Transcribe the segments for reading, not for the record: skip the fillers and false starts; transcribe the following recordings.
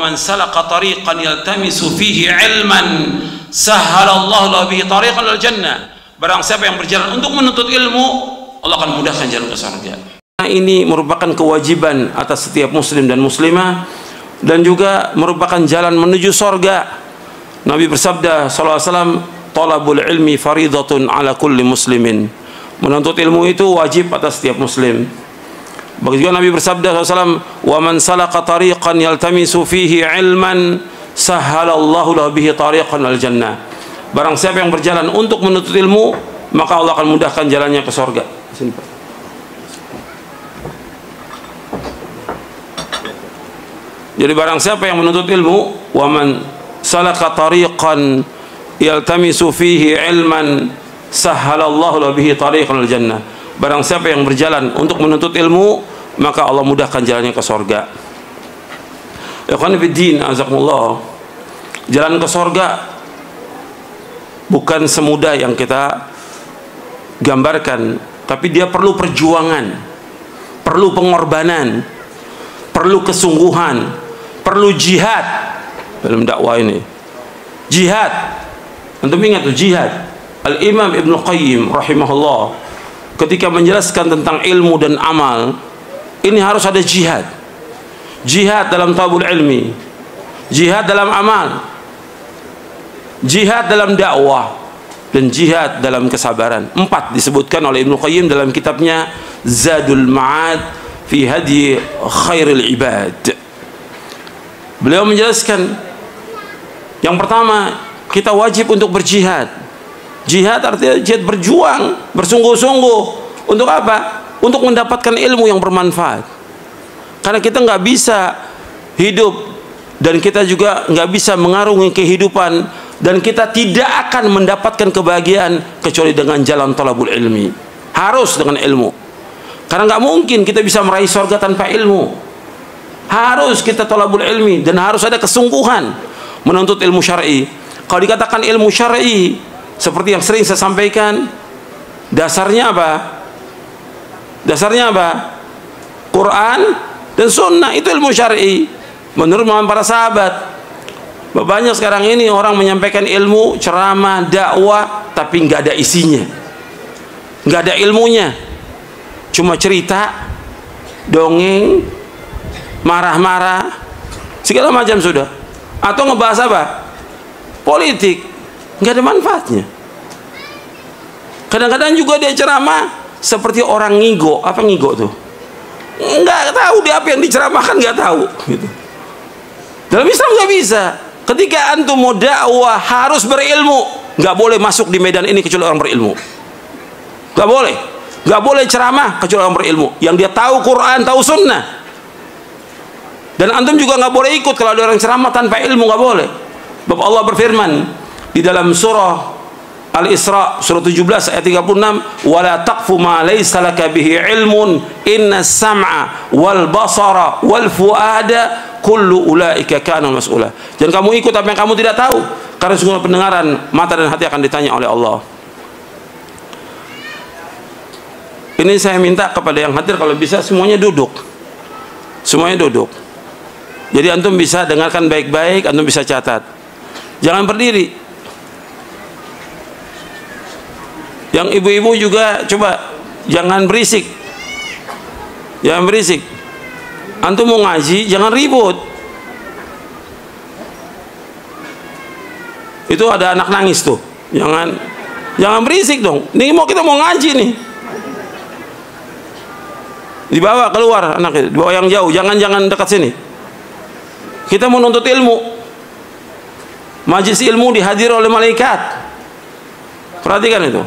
man salaka tariqan yaltamisu fihi ilman sahhalallahu lahu bihi tariqan lil jannah. Barang siapa yang berjalan untuk menuntut ilmu, Allah akan mudahkan jalan ke surga. Ini merupakan kewajiban atas setiap muslim dan muslimah, dan juga merupakan jalan menuju surga. Nabi bersabda sallallahu alaihi wasallam, "Talabul ilmi faridatun ala kulli muslimin." Menuntut ilmu itu wajib atas setiap muslim. Begitu juga Nabi bersabda sallallahu alaihi wasallam, "Wa man salaka tariqan yaltamisu fihi ilman sahhalallahu lahu bihi tariqan al jannah." Barang siapa yang berjalan untuk menuntut ilmu, maka Allah akan mudahkan jalannya ke surga. Sini, Pak. Jadi barang siapa yang menuntut ilmu, wa man salaka tariqan yaltamisu fihi ilman sahhalallahu lahu bihi tariqan al jannah. Barang siapa yang berjalan untuk menuntut ilmu, maka Allah mudahkan jalannya ke surga. Ikhwan fillah, azakumullah. Jalan ke surga bukan semudah yang kita gambarkan, tapi dia perlu perjuangan, perlu pengorbanan, perlu kesungguhan, perlu jihad dalam dakwah ini. Jihad, antum ingat tuh jihad. Al-Imam Ibnu Qayyim rahimahullah ketika menjelaskan tentang ilmu dan amal, ini harus ada jihad. Jihad dalam talabul ilmi, jihad dalam amal, jihad dalam dakwah, dan jihad dalam kesabaran. 4 disebutkan oleh Ibnu Qayyim dalam kitabnya Zadul Ma'ad fi Hadi Khairil Ibad. Beliau menjelaskan, yang pertama, kita wajib untuk berjihad. Jihad artinya jihad berjuang, bersungguh-sungguh. Untuk apa? Untuk mendapatkan ilmu yang bermanfaat. Karena kita nggak bisa hidup, dan kita juga nggak bisa mengarungi kehidupan, dan kita tidak akan mendapatkan kebahagiaan kecuali dengan jalan talabul ilmi. Harus dengan ilmu. Karena nggak mungkin kita bisa meraih surga tanpa ilmu. Harus kita talabul ilmi, dan harus ada kesungguhan menuntut ilmu syar'i. Kalau dikatakan ilmu syar'i, seperti yang sering saya sampaikan, dasarnya apa? Dasarnya apa? Quran dan sunnah, itu ilmu syar'i menurut para sahabat. Banyak sekarang ini orang menyampaikan ilmu, ceramah, dakwah, tapi nggak ada isinya, nggak ada ilmunya, cuma cerita, dongeng, marah-marah, segala macam sudah. Atau ngebahas apa? Politik, nggak ada manfaatnya. Kadang-kadang juga dia ceramah seperti orang ngigo. Apa ngigo tuh? Nggak tahu dia apa yang diceramahkan, nggak tahu. Gitu. Dalam Islam nggak bisa. Ketika antum mau dakwah harus berilmu. Nggak boleh masuk di medan ini kecuali orang berilmu. Nggak boleh. Nggak boleh ceramah kecuali orang berilmu, yang dia tahu Quran, tahu sunnah. Dan antum juga nggak boleh ikut kalau ada orang ceramah tanpa ilmu, nggak boleh. Bapak Allah berfirman di dalam surah Al-Isra surah 17 ayat 36, "Wala taqfu ma laysa laka bihi ilmun, innas sam'a wal basara wal fuada kullu ulaika kana mas'ula." Jangan kamu ikut apa yang kamu tidak tahu, karena sungguh pendengaran, mata dan hati akan ditanya oleh Allah. Ini saya minta kepada yang hadir, kalau bisa semuanya duduk. Semuanya duduk. Jadi antum bisa dengarkan baik-baik, antum bisa catat. Jangan berdiri. Yang ibu-ibu juga coba jangan berisik. Jangan berisik. Antum mau ngaji, jangan ribut. Itu ada anak nangis tuh. Jangan berisik dong. Ini kita mau ngaji nih. Dibawa keluar anaknya, dibawa yang jauh. Jangan dekat sini. Kita menuntut ilmu. Majelis ilmu dihadiri oleh malaikat. Perhatikan itu.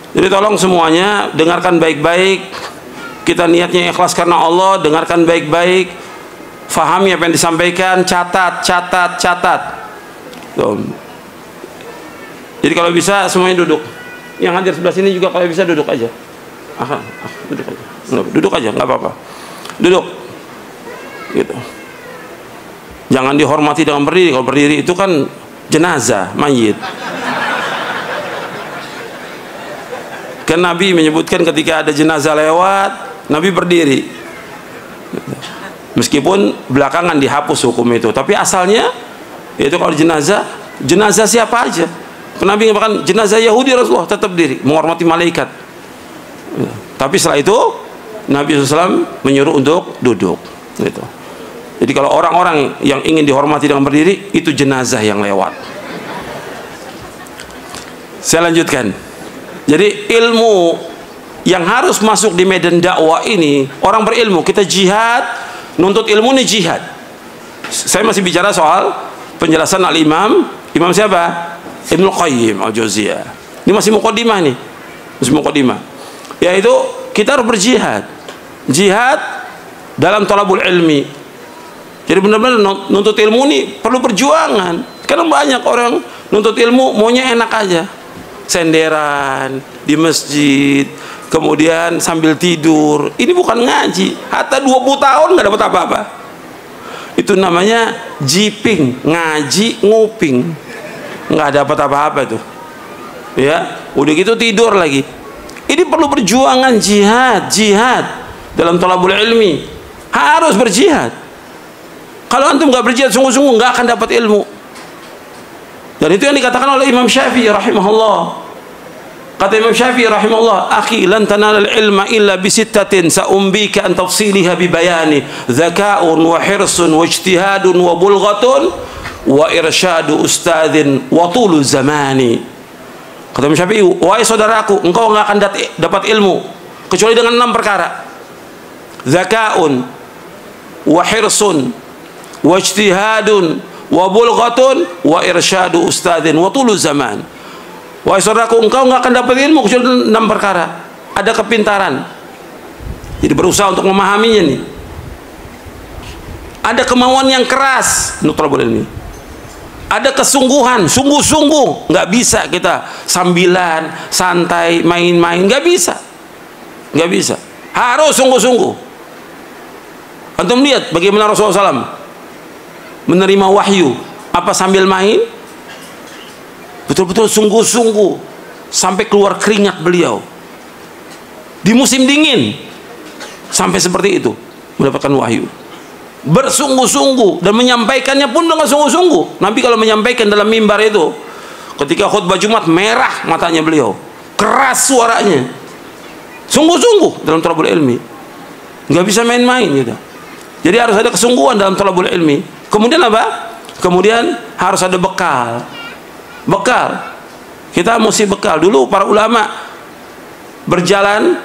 Jadi tolong semuanya dengarkan baik-baik. Kita niatnya ikhlas karena Allah, dengarkan baik-baik. Fahami apa yang disampaikan, catat. Tuh. Jadi kalau bisa semuanya duduk. Yang hadir sebelah sini juga kalau bisa duduk aja. Duduk aja. Duduk aja, nggak apa-apa. Duduk. Gitu. Jangan dihormati dengan berdiri. Kalau berdiri itu kan jenazah, mayit. Kan Nabi menyebutkan ketika ada jenazah lewat, Nabi berdiri. Meskipun belakangan dihapus hukum itu, tapi asalnya yaitu kalau jenazah siapa aja. Nabi mengatakan jenazah Yahudi Rasulullah tetap diri, menghormati malaikat. Tapi setelah itu Nabi SAW menyuruh untuk duduk. Gitu. Jadi kalau orang-orang yang ingin dihormati dengan berdiri, itu jenazah yang lewat. Saya lanjutkan. Jadi ilmu yang harus masuk di medan dakwah ini, orang berilmu, kita jihad, nuntut ilmu ini jihad. Saya masih bicara soal penjelasan al-Imam siapa? Ibnu Qayyim al-Jauziyah. Ini masih muqaddimah nih. Masih muqaddimah. Yaitu kita harus berjihad. Jihad dalam thalabul ilmi. Jadi benar-benar nuntut ilmu ini perlu perjuangan. Karena banyak orang nuntut ilmu maunya enak aja. Senderan di masjid, kemudian sambil tidur. Ini bukan ngaji. Hatta 20 tahun nggak dapat apa-apa. Itu namanya jiping, ngaji nguping, nggak dapat apa-apa tuh. Ya, udah gitu tidur lagi. Ini perlu perjuangan, jihad dalam thalabul ilmi. Harus berjihad. Kalau antum nggak berjihad sungguh-sungguh nggak akan dapat ilmu. Dan itu yang dikatakan oleh Imam Syafi'i rahimahullah. Kata Imam Syafi'i rahimahullah, "Akhi, lan tanalal ilma illa bi sittatin sa'umbika an tafsiliha bi bayani, dzaka'un wa hirsun wa ijtihadun wa bulghatun wa irsyadu ustadzin wa tulu zamani." Kata Imam Syafi'i, "Wahai saudaraku, engkau enggak akan dapat ilmu kecuali dengan 6 perkara. Dzaka'un wa hirsun wa ijtihadun wa bulghatun wa irsyadu ustadzin wa tulu zaman." Wahai saudaraku, engkau nggak akan dapat ilmu kecuali 6 perkara. Ada kepintaran, jadi berusaha untuk memahaminya nih. Ada kemauan yang keras untuk thalabul ilmi. Ada kesungguhan, sungguh-sungguh. Nggak bisa kita sambilan, santai, main-main, nggak bisa. Nggak bisa. Harus sungguh-sungguh. Antum lihat bagaimana Rasulullah SAW menerima wahyu, apa sambil main? Betul-betul sungguh-sungguh sampai keluar keringat beliau. Di musim dingin sampai seperti itu mendapatkan wahyu. Bersungguh-sungguh dan menyampaikannya pun dengan sungguh-sungguh. Nabi kalau menyampaikan dalam mimbar itu, ketika khutbah Jumat merah matanya beliau, keras suaranya. Sungguh-sungguh dalam thalabul ilmi. Nggak bisa main-main gitu. Jadi harus ada kesungguhan dalam thalabul ilmi. Kemudian apa? Kemudian harus ada bekal. Kita mesti bekal. Dulu para ulama berjalan,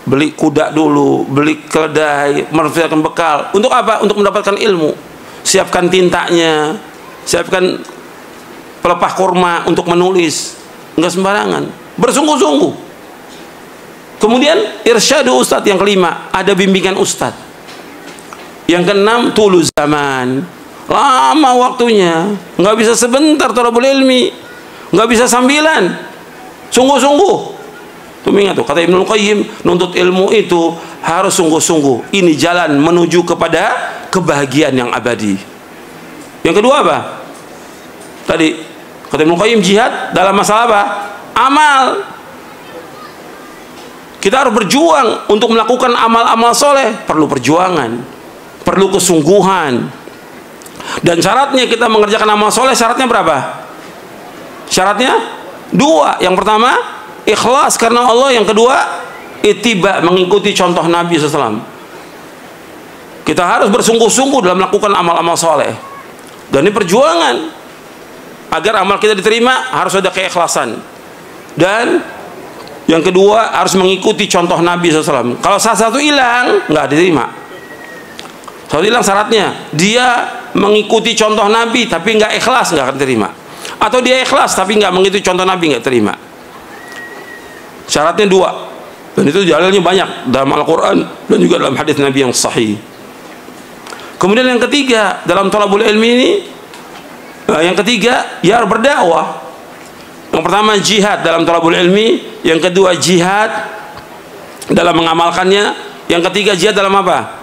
beli kuda dulu, beli keledai, mempersiapkan bekal. Untuk apa? Untuk mendapatkan ilmu. Siapkan tintanya, siapkan pelepah kurma untuk menulis. Enggak sembarangan. Bersungguh-sungguh. Kemudian irsyadu ustadz, yang kelima, ada bimbingan ustadz. Yang keenam, tulu zaman. Lama waktunya, nggak bisa sebentar thalabul ilmi, nggak bisa sambilan, sungguh-sungguh. Tuh ingat tuh kata Ibnu Qayyim, nuntut ilmu itu harus sungguh-sungguh. Ini jalan menuju kepada kebahagiaan yang abadi. Yang kedua apa? Tadi kata Ibnu Qayyim, jihad dalam masalah apa? Amal. Kita harus berjuang untuk melakukan amal-amal soleh. Perlu perjuangan, perlu kesungguhan. Dan syaratnya kita mengerjakan amal soleh, syaratnya berapa? Syaratnya 2. Yang pertama, ikhlas karena Allah. Yang kedua, ittiba, mengikuti contoh Nabi SAW. Kita harus bersungguh-sungguh dalam melakukan amal-amal soleh. Dan ini perjuangan. Agar amal kita diterima, harus ada keikhlasan. Dan yang kedua, harus mengikuti contoh Nabi SAW. Kalau salah satu hilang, nggak diterima. Satu hilang syaratnya, dia mengikuti contoh Nabi tapi nggak ikhlas, nggak akan terima. Atau dia ikhlas tapi nggak mengikuti contoh Nabi, nggak terima. Syaratnya 2, dan itu dalilnya banyak dalam Al-Quran dan juga dalam hadis Nabi yang sahih. Kemudian yang ketiga dalam thalabul ilmi ini, yang ketiga ya berdakwah. Yang pertama jihad dalam thalabul ilmi, yang kedua jihad dalam mengamalkannya, yang ketiga jihad dalam apa?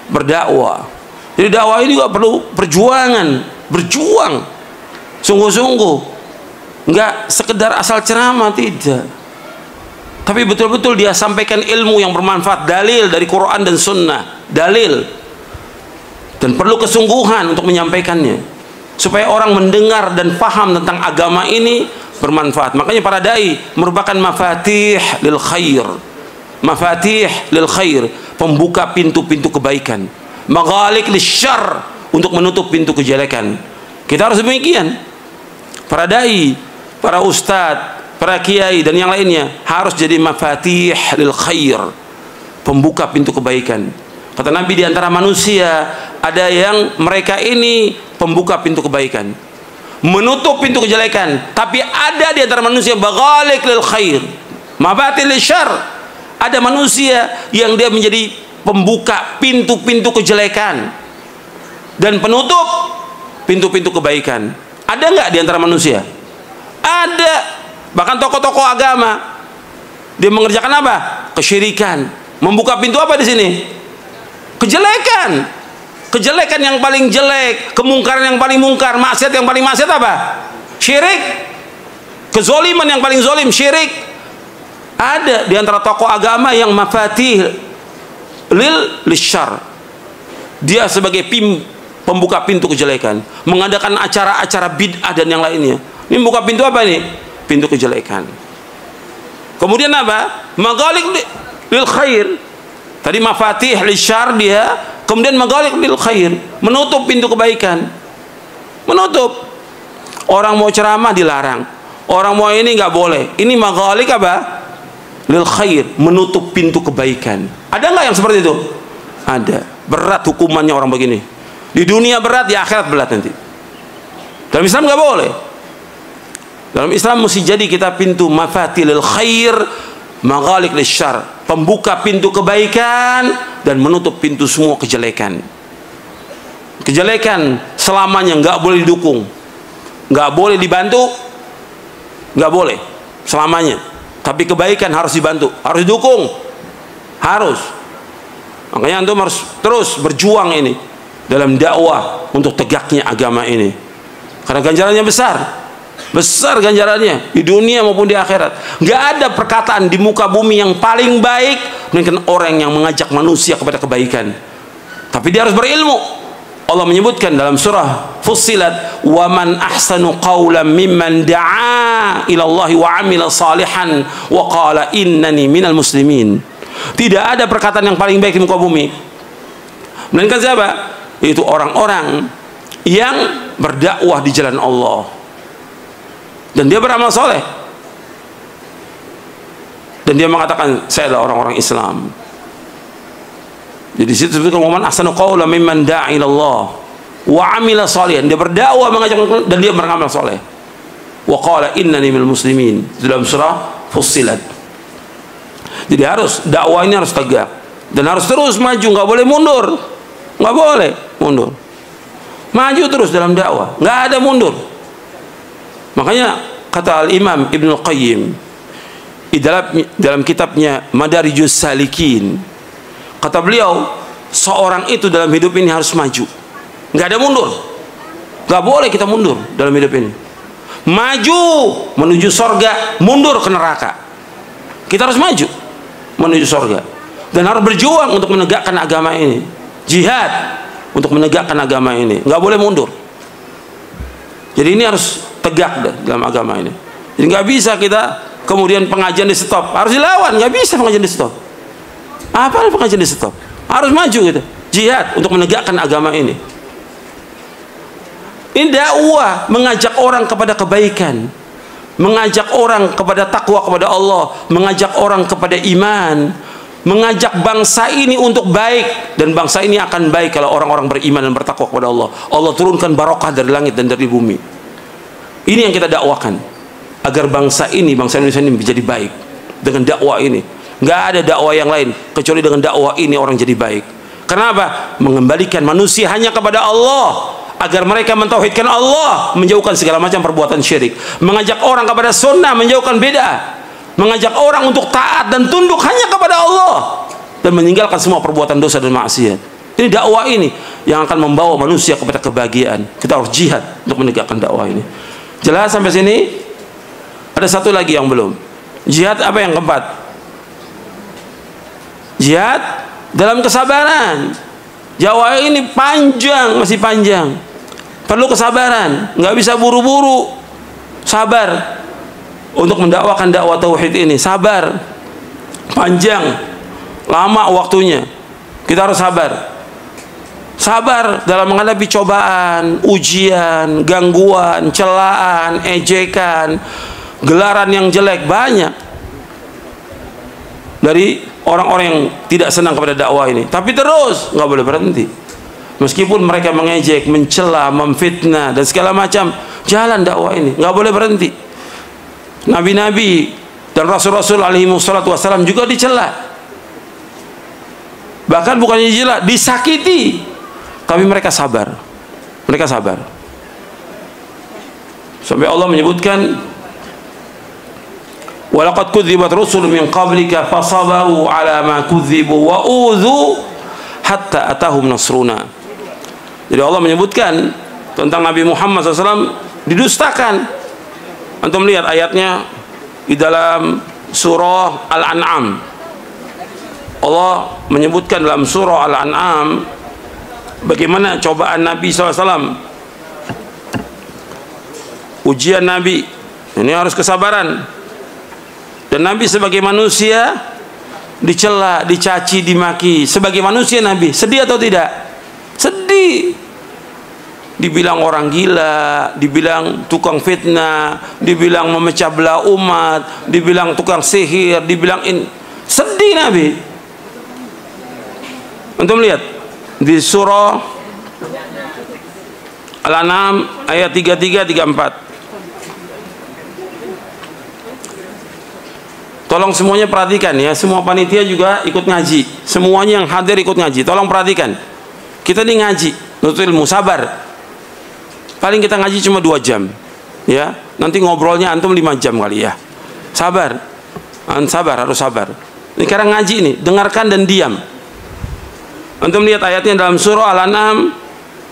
Berdakwah. Jadi dakwah ini juga perlu perjuangan, berjuang sungguh-sungguh, nggak sekedar asal ceramah, tidak. tapi betul-betul dia sampaikan ilmu yang bermanfaat, dalil dari Quran dan Sunnah, dalil, dan perlu kesungguhan untuk menyampaikannya supaya orang mendengar dan paham tentang agama ini bermanfaat. Makanya para dai merupakan mafatih lil khair, mafatih lil khair, pembuka pintu-pintu kebaikan, maghaliq lisyarr, untuk menutup pintu kejelekan. Kita harus demikian. Para dai, para ustadz, para kiai dan yang lainnya harus jadi mafatih lil khair, pembuka pintu kebaikan. Kata Nabi, di antara manusia ada yang mereka ini pembuka pintu kebaikan, menutup pintu kejelekan. Tapi ada di antara manusia baghaliq lil khair, mafatih lil syarr. Ada manusia yang dia menjadi pembuka pintu-pintu kejelekan dan penutup pintu-pintu kebaikan. Ada nggak di antara manusia? Ada. Bahkan tokoh-tokoh agama dia mengerjakan apa? Kesyirikan. Membuka pintu apa di sini? Kejelekan. Kejelekan yang paling jelek, kemungkaran yang paling mungkar, maksiat yang paling maksiat apa? Syirik. Kezoliman yang paling zolim, syirik. Ada di antara tokoh agama yang mafatih lisyarr. Dia sebagai pembuka pintu kejelekan, mengadakan acara-acara bid'ah dan yang lainnya. Ini membuka pintu apa ini? Pintu kejelekan. Kemudian apa? Maghaliq lil khair. Tadi mafatih lisyarr dia, kemudian maghaliq lil khair, menutup pintu kebaikan. Menutup. Orang mau ceramah dilarang, orang mau ini nggak boleh. Ini maghaliq apa? Lil khair, menutup pintu kebaikan. Ada nggak yang seperti itu? Ada. Berat hukumannya orang begini. Di dunia berat, di akhirat berat nanti. Dalam Islam nggak boleh. Dalam Islam mesti jadi kita pintu mafatilil khair, maghaliq lisyarr, pembuka pintu kebaikan dan menutup pintu semua kejelekan. Kejelekan selamanya nggak boleh didukung, nggak boleh dibantu, nggak boleh selamanya. Tapi kebaikan harus dibantu, harus didukung, harus. Makanya antum harus terus berjuang ini dalam dakwah untuk tegaknya agama ini, karena ganjarannya besar. Besar ganjarannya di dunia maupun di akhirat. Nggak ada perkataan di muka bumi yang paling baik melainkan orang yang mengajak manusia kepada kebaikan. Tapi dia harus berilmu. Allah menyebutkan dalam surah Fussilat, wa man ahsanu qawlan mimman da'a ila Allah wa amila salihan wa qala innani minal muslimin. Tidak ada perkataan yang paling baik di muka bumi melainkan siapa? Itu orang-orang yang berdakwah di jalan Allah dan dia beramal soleh dan dia mengatakan saya adalah orang-orang Islam. Jadi situ disebutkan waman ahsanu qawlan mimman da'a ila Allah wa amila salihan, dia berdakwah mengajak dan dia beramal soleh. Wa qala innani minal muslimin, dalam surah Fussilat. Jadi harus dakwah ini harus tegak dan harus terus maju, nggak boleh mundur, nggak boleh mundur, maju terus dalam dakwah, nggak ada mundur. Makanya kata Al-Imam Ibnu Qayyim dalam kitabnya Madarijus Salikin, kata beliau, seorang itu dalam hidup ini harus maju, nggak ada mundur, nggak boleh kita mundur dalam hidup ini. Maju menuju sorga, mundur ke neraka. Kita harus maju menuju sorga dan harus berjuang untuk menegakkan agama ini, jihad untuk menegakkan agama ini, nggak boleh mundur. Jadi ini harus tegak dalam agama ini. Jadi nggak bisa kita kemudian pengajian di stop, harus dilawan. Nggak bisa pengajian di stop. Apa pengajian di stop? Harus maju gitu, jihad untuk menegakkan agama ini. Ini dakwah, mengajak orang kepada kebaikan, mengajak orang kepada takwa kepada Allah, mengajak orang kepada iman, mengajak bangsa ini untuk baik, dan bangsa ini akan baik kalau orang-orang beriman dan bertakwa kepada Allah. Allah turunkan barokah dari langit dan dari bumi. Ini yang kita dakwakan agar bangsa ini, bangsa Indonesia ini menjadi baik dengan dakwah ini. Nggak ada dakwah yang lain kecuali dengan dakwah ini orang jadi baik. Kenapa? Mengembalikan manusia hanya kepada Allah agar mereka mentauhidkan Allah, menjauhkan segala macam perbuatan syirik, mengajak orang kepada sunnah, menjauhkan bid'ah, mengajak orang untuk taat dan tunduk hanya kepada Allah dan meninggalkan semua perbuatan dosa dan maksiat. Ini dakwah ini yang akan membawa manusia kepada kebahagiaan. Kita harus jihad untuk menegakkan dakwah ini. Jelas sampai sini? Ada satu lagi yang belum. Jihad apa yang keempat? Jihad dalam kesabaran. Dakwah ini panjang, masih panjang. Perlu kesabaran, nggak bisa buru-buru. Sabar untuk mendakwakan dakwah tauhid ini. Sabar, panjang, lama waktunya. Kita harus sabar. Sabar dalam menghadapi cobaan, ujian, gangguan, celaan, ejekan, gelaran yang jelek, banyak dari orang-orang yang tidak senang kepada dakwah ini. Tapi terus, nggak boleh berhenti. Meskipun mereka mengejek, mencela, memfitnah dan segala macam, jalan dakwah ini, nggak boleh berhenti. Nabi-nabi dan rasul-rasul alaihi wassalatu wassalam juga dicela. Bahkan bukannya dicela, disakiti. Tapi mereka sabar. Mereka sabar. Sampai Allah menyebutkan, walaqad kudzibat rusul min qablika fasabaru ala ma kudzibu wa udzu hatta atahum nasruna. Jadi Allah menyebutkan tentang Nabi Muhammad SAW didustakan. Antum lihat ayatnya di dalam surah Al-An'am. Allah menyebutkan dalam surah Al-An'am bagaimana cobaan Nabi SAW, ujian Nabi ini harus kesabaran. Dan Nabi sebagai manusia dicela, dicaci, dimaki. Sebagai manusia Nabi sedih atau tidak? Sedih. Dibilang orang gila, dibilang tukang fitnah, dibilang memecah belah umat, dibilang tukang sihir, dibilang sedih Nabi. Antum lihat di surah Al-An'am ayat 33 34. Tolong semuanya perhatikan ya, semua panitia juga ikut ngaji, semuanya yang hadir ikut ngaji. Tolong perhatikan, kita ini ngaji nuntut ilmu, sabar. Paling kita ngaji cuma 2 jam ya, nanti ngobrolnya antum 5 jam kali ya. Sabar, sabar, harus sabar. Ini sekarang ngaji ini, dengarkan dan diam. Antum lihat ayatnya dalam surah Al-An'am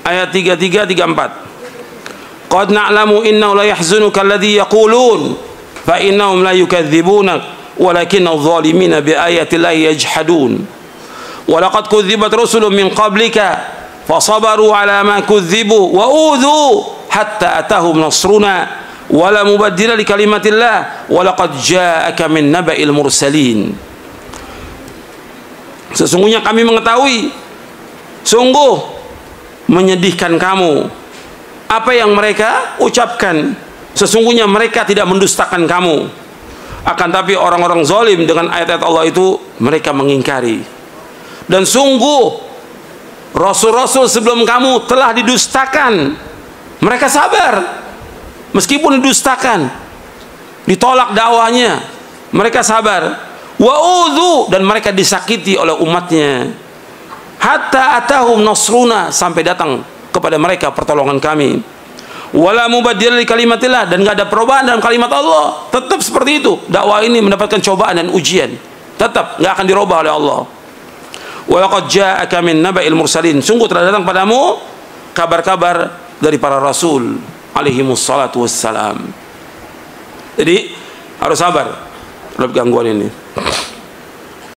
ayat 33-34. Qad na'lamu innahu la yahzunuka alladhi yaqulun fa innahum la yukadzibunak walakinna adh-dhalimina bi ayati llahi yajhadun. Wa laqad kudzibat rusulun min qablika fasabaru ala ma kudzibu wa udzu hatta atahum nasruna wa la mubaddila li kalimatillah wa laqad ja'aka min naba'il mursalin. Sesungguhnya kami mengetahui, sungguh menyedihkan kamu apa yang mereka ucapkan. Sesungguhnya mereka tidak mendustakan kamu, akan tapi orang-orang zalim dengan ayat-ayat Allah itu mereka mengingkari. Dan sungguh rasul-rasul sebelum kamu telah didustakan, mereka sabar meskipun didustakan, ditolak dakwahnya, mereka sabar. Wa udzu, dan mereka disakiti oleh umatnya. Hatta atahum nasruna, sampai datang kepada mereka pertolongan kami. Wala mubaddila li kalimatillah, dan enggak ada perubahan dalam kalimat Allah. Tetap seperti itu. Dakwah ini mendapatkan cobaan dan ujian, tetap enggak akan dirubah oleh Allah. Wa laqad ja'aka min naba'il mursalin, sungguh telah datang padamu kabar-kabar dari para rasul alaihi wassalatu wassalam. Jadi harus sabar terhadap gangguan ini.